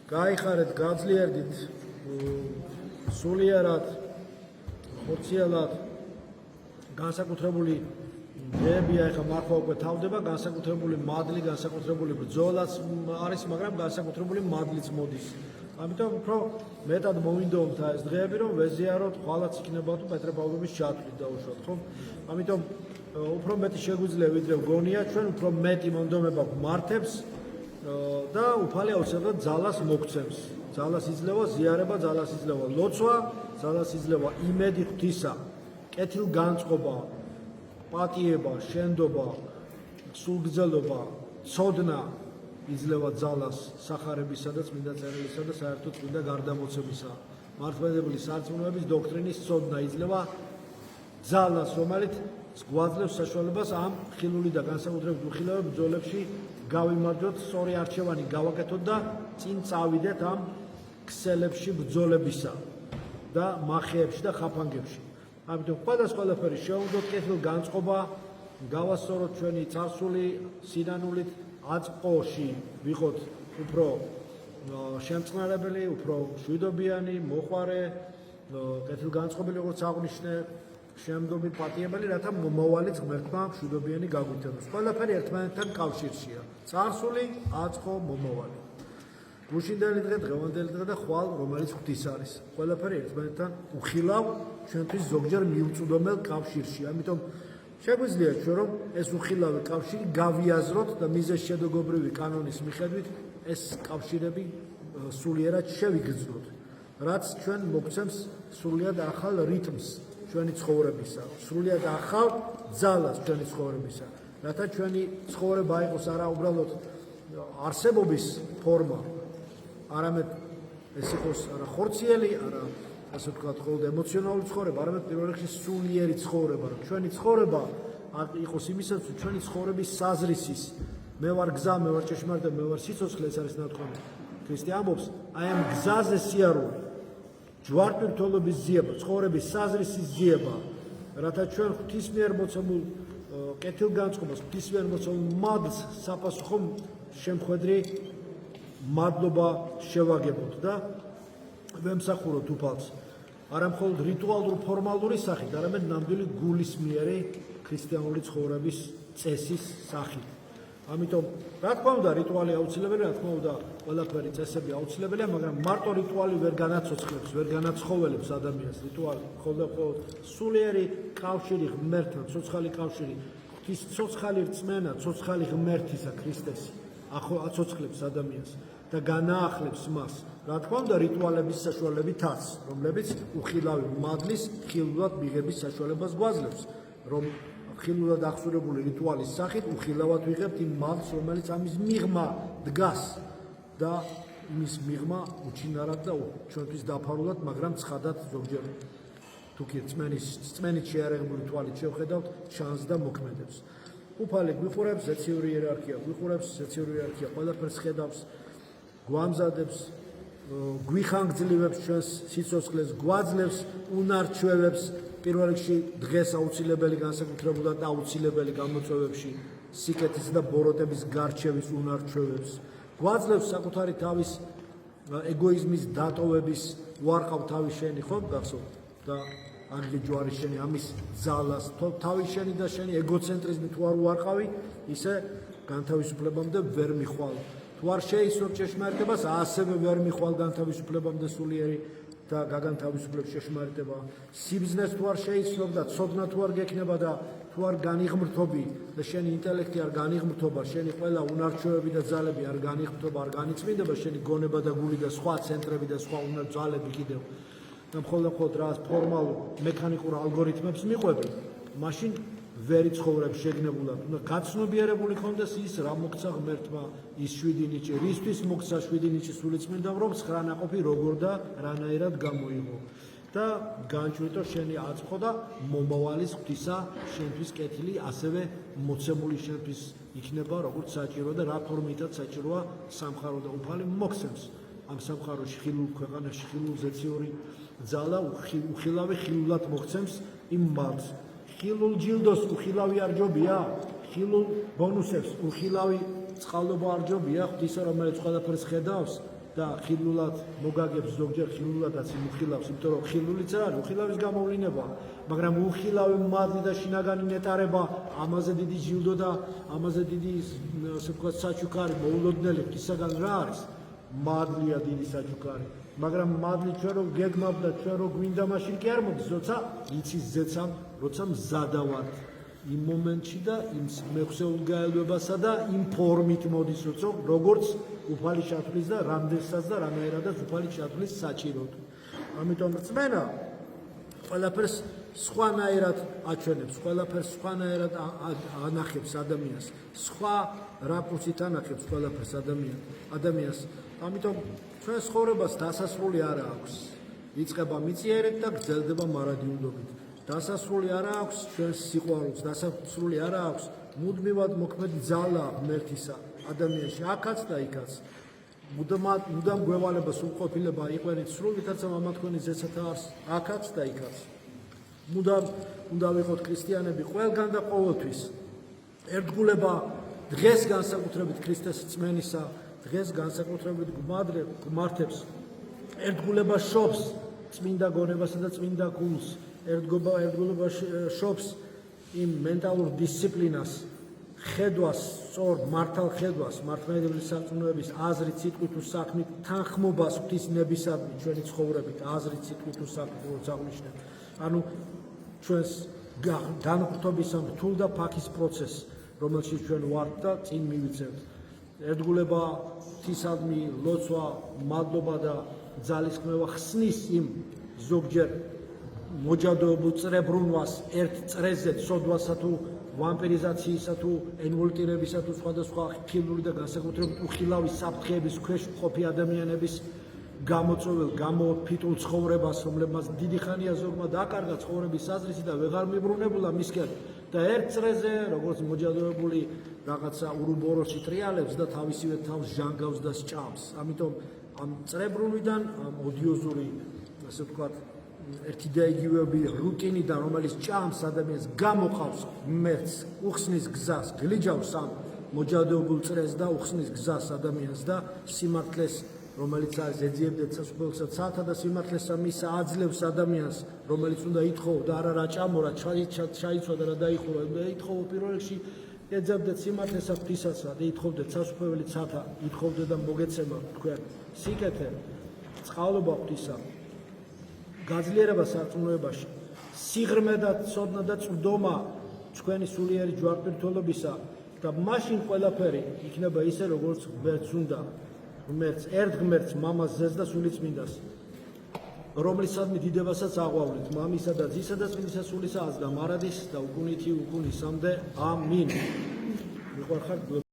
გაიხარეთ, გაძლიერდით სულიერად, ხორციელად, განსაკუთრებული დღეებია, ეხლა მართლა უკვე თავდება, განსაკუთრებული მადლი, განსაკუთრებული ბრძოლაც არის, მაგრამ განსაკუთრებული მადლიც მოდის. ამიტომ უფრო მეტად მოვინდომთ ეს დღეები, რომ ვეზიაროთ, ხვალაც იქნება თუ პეტრე-პავლოვის ჩათვლით დაუშვათ, ხო? ამიტომ უფრო მეტი შეგვიძლია ვიდრე გონია, ჩვენ უფრო მეტი მონდომება გვმართებს და უფალი აუცილებლად ძალას მოგცემს. ძალას იძლევა ზიარება, ძალას იძლევა ლოცვა, ძალას იძლევა იმედი ღვთისა, კეთილგანწყობა, პატიება, შენდობა, სულგრძელობა, ცოდნა იძლევა ძალას სახარებისა და წმინდა წერილისა და საერთოდ წმინდა გარდამოცემისა. მართლმადიდებელი სარწმუნოების დოქტრინის ცოდნა იძლევა ძალას, რომელიც გვაძლევს საშუალებას ამ ხილული და განსაკუთრებით უხილავი ბრძოლებში გავიმარჯვოთ, სწორი არჩევანი გავაკეთოთ და წინ წავიდეთ ამ ქსელებში ბრძოლებისა და მახეებში და ხაფანგებში. ამიტომ ყველაფერი შევუნდოთ კეთილგანწყობა, გავასწოროთ ჩვენი წარსული სინანულით, აწყოში ვიყოთ უფრო შემწყნარებელი, უფრო მშვიდობიანი, მოყვარე, კეთილგანწყობილი, როგორც აღვნიშნე, შემდგომი პატიებელი, რათა მომავალიც ღმერთმა მშვიდობიანი გაგვითაროს. ყველაფერი ერთმანეთთან კავშირშია. წარსული, აწყო, მომავალი. გუშინდელი დღე, დღევანდელი დღე და ხვალ, რომელიც ღვთის არის. ყველაფერი ერთმანეთთან უხილავ, ჩვენთვის ზოგჯერ მიუწვდომელ კავშირში. ამიტომ შეგვიძლია ჩვენ რომ ეს უხილავი კავშირი გავიაზროთ და მიზეზშედეგობრივი კანონის მიხედვით ეს კავშირები სულიერად შევიგრძნოთ, რაც ჩვენ მოგცემს სრულიად ახალ რიტმს ჩვენი ცხოვრებისა, სრულიად ახალ ძალას ჩვენი ცხოვრებისა, რათა ჩვენი ცხოვრება იყოს არა უბრალოდ არსებობის ფორმა, არამედ ეს იყოს არა ხორციელი, არა ასე ვთქვათ, მხოლოდ ემოციონალური ცხოვრება, არამედ პირველ რიგში სულიერი ცხოვრება, რომ ჩვენი ცხოვრება იყოს იმისაც, რომ ჩვენი ცხოვრების საზრისის მე ვარ გზა, მე ვარ ჭეშმარიტება, მე ვარ სიცოცხლე, ეს არის ნათქვამი. ქრისტე ამბობს, აი ამ გზაზე სიარული, ჯვარპირთულობის ძიება, ცხოვრების საზრისის ძიება, რათა ჩვენ ღვთის მიერ მოცემულ კეთილგანწყობას, ღვთის მიერ მოცემულ მადლს საპასუხო შემხედრი მადლობა შევაგებოთ და ვემსახუროთ უფალს. არა მხოლოდ რიტუალურ ფორმალური სახით, არამედ ნამდვილი გულისმიერი ქრისტიანული ცხოვრების წესის სახით. ამიტომ რა თქმა უნდა რიტუალი აუცილებელია, რა თქმა უნდა ყველაფერი წესები აუცილებელია, მაგრამ მარტო რიტუალი ვერ განაცოცხლებს, ვერ განაცხოველებს ადამიანს. რიტუალი მხოლოდ სულიერი კავშირი ღმერთთან, ცოცხალი კავშირი, ღვთის ცოცხალი რწმენა, ცოცხალი ღმერთისა ქრისტესი აცოცხლებს ადამიანს და განაახლებს მას. რა თქმა უნდა რიტუალების საშუალებითაც, რომლებიც უხილავი მადლის ხილულად მიღების საშუალებას გვაძლევს, რომ ხილულად აღსურებული რიტუალის სახით უხილავად ვიღებთ იმ მადლს, რომელიც ამის მიღმა დგას და იმის მიღმა უჩინარად და ჩვენთვის დაფარულად, მაგრამ ცხადად ზოგჯერ თუ კი რწმენით შეარაღებული თვალით შევხედავთ, ჩანს და მოქმედებს. უფალი გვიყურებს, ზეციური იერარქია გვიყურებს, ზეციური იერარქია ყველაფერს ხედავს, გვამზადებს, გვიხანგძლივებს ჩვენს სიცოცხლეს, გვაძლევს, უნარჩვევებს, პირველ რიგში დღეს აუცილებელი განსაკუთრებულად აუცილებელი გამოწვევებში, სიკეთის და ბოროტების გარჩევის უნარჩვევებს, გვაძლევს საკუთარი თავის ეგოიზმის დატოვების, უარყავ თავის შენი, ხო, გახსოვთ და აღი ჯვარი შენი ამის ძალას, თავის შენი და შენი ეგოცენტრიზმი თუ არ უარყავი, ისე განთავისუფლებამდე ვერ მიხვალ. თუ არ შეისწორ ჭეშმარიტებას, ასევე ვერ მიხვალ განთავისუფლებამდე სულიერი და გაგანთავისუფლებს ჭეშმარიტება. სიბზნეს თუ არ შეიცნობ და ცოდნა თუ არ გექნება და თუ არ განიღმრთობი და შენი ინტელექტი არ განიღმრთობა, შენი ყველა უნარჩვევები და ძალები არ განიღმრთობა, არ განიწმინდება, შენი გონება და გული და სხვა ცენტრები და სხვა ძალები კიდევ და მხოლოდ რას ფორმალურ მექანიკურ ალგორითმებს მიყვები, მაშინ ვერ იცხოვრებ შეგნებულად. უნდა გაცნობიერებული ხონდეს ის, რა მოგცა ღმერთმა ის 7 ნიჭი, რისთვის მოგცა 7 ნიჭი სულიწმინდამ, რომ 9 ნაყოფი როგორ და რანაირად გამოიღო და განჭვრიტო შენი აწყო და მომავალის ღვთისა შენთვის კეთილი ასევე მოცემული შენთვის იქნება როგორც საჭირო და რა ფორმითაც საჭიროა სამხარო და უფალი მოგცემს ამ სამხაროში ხილულ ქვეყანაში ხილულ ზეციური ძალა უხილავი ხილულად მოგცემს იმ მადლს. ხილულ ჯილდოს უხილავი არ ჯობია, ხილულ ბონუსებს უხილავი წყალობა არ ჯობია, ღვთისა რომელიც ყველაფერს ხედავს, და ხილულად მოგაგებს ზოგჯერ ხილულადაც იმუხილავს, იმიტომ რომ ხილულიც არ არის, უხილავის გამოვლინება, მაგრამ უხილავი მადლი და შინაგანი ნეტარება, ამაზე დიდი ჯილდო და ამაზე დიდი ასე ვთქვათ საჩუქარი მოულოდნელი ღვთისაგან რა არის? მადლია დიდი საჩუქარი. მაგრამ მადლი ჩვენ რო გეგმავ და ჩვენ რო გვინდა მაშინ კი არ მოდის, როცა იცის ზეცამ, როცა მზადა ვარ იმ მომენტში და იმ მეხსეულ გაელვებასა და იმ ფორმით მოდის, როცა როგორც უფალი ჩათვლის და რამდენსაც და რამეერადაც უფალი ჩათვლის საჭიროდ. ამიტომ რწმენა ყველაფერს სხვანაირად აჩვენებს, ყველაფერს სხვანაირად ანახებს ადამიანს, სხვა რაკურსით ანახებს ყველაფერს ადამიანს. ამიტომ ჩვენ ცხოვრებას დასასრული არ აქვს. იწყება მიწიერით და გრძელდება მარადიულობით. დასასრული არ აქვს ჩვენს სიყვარულს, დასასრული არ აქვს მუდმივად მოქმედი ძალა ღმერთისა ადამიანში, აქაც და იქაც. მუდამ გვევალება სრულყოფილება იყვენით სრულითაც ამა თქვენი ზეცათა არს, აქაც და იქაც. მუდამ უნდა ვიყოთ ქრისტიანები ყველგან და ყოველთვის. ერთგულება დღეს განსაკუთრებით ქრისტეს რწმენისა, დღეს განსაკუთრებით გმართებს. ერთგულება შობს წმინდა გონებასა და წმინდა გულს. ერთგულება შობს იმ მენტალურ დისციპლინას, ხედვას, სწორ მართალ ხედვას, მართლმადიდებელი სარწმუნოების აზრით, სიტყვით თუ საქმით თანხმობას ღვთისნებისადმი ჩვენი ცხოვრებით, აზრით, სიტყვით თუ საქმით როგორც აღნიშნეთ. ანუ ჩვენს განღრთობის ამ რთულ და ფაქის პროცესს, რომელშიც ჩვენ ვართ და წინ მივიწევთ. ერთგულება ღვთისადმი ლოცვა, მადლობა და ძალისხმევა ხსნის იმ ზოგჯერ მოჯადოებულ წრებრუნვას ერთ წრეზე ცოდვასა თუ ვამპირიზაციისა თუ ენვოლტირებისა თუ სხვადასხვა ხილული და განსაკუთრებით უხილავი საფრთხეების ქვეშ მყოფი ადამიანების გამოწვეულ, გამოფიტულ ცხოვრებას, რომლებმაც დიდი ხანია ზოგმა დაკარგა ცხოვრების აზრისი და ვეღარ მიბრუნებულა მისკენ და ერთ წრეზე, როგორც მოჯადოებული რაღაცა ურუბოროში ტრიალებს და თავისივე თავს ჟანგავს და სჭამს. ამიტომ ამ წრებრუნვიდან, ამ ოდიოზური, ასე ვთქვათ, ერთი და იგივეები რუტინიდან, რომელიც ჭამს ადამიანს, გამოყავს ღმერთს, უხსნის გზას, გლიჯავს ამ მოჯადოებულ წრეს და უხსნის გზას ადამიანს და სიმართლეს, რომელიც არის ეძიებდეთ სასუფეველსა ცალთა და სიმართლეს მისა აძლევს ადამიანს, რომელიც უნდა ითხოვო და არა რა ჭამორა, ჩაიცვა და რა დაიხურა, უნდა ითხოვო პირველ რიგში ეძებდეთ სიმართლესა ღვთისასა და ითხოვდეთ სასუფეველი ცალთა, ითხოვდეთ და მოგეცემა თქვენ სიკეთე, წყალობა ღვთისა, გაძლიერება სარწმუნოებაში, სიღრმე და ცოდნა და წვდომა ჩვენი სულიერი ჯვარპირთულობისა და მაშინ ყველაფერი იქნება ისე, როგორც ღმერთს უნდა. ღმერთს, ერთ ღმერთს, მამას, ზეს და სულიწმინდას, რომლისადმი დიდებასაც აღვავლით, მამისა და ძისა და წმინდისა სულისა აზდა მარადის და უკუნითი უკუნისამდე. ამინ. მიყვარხარ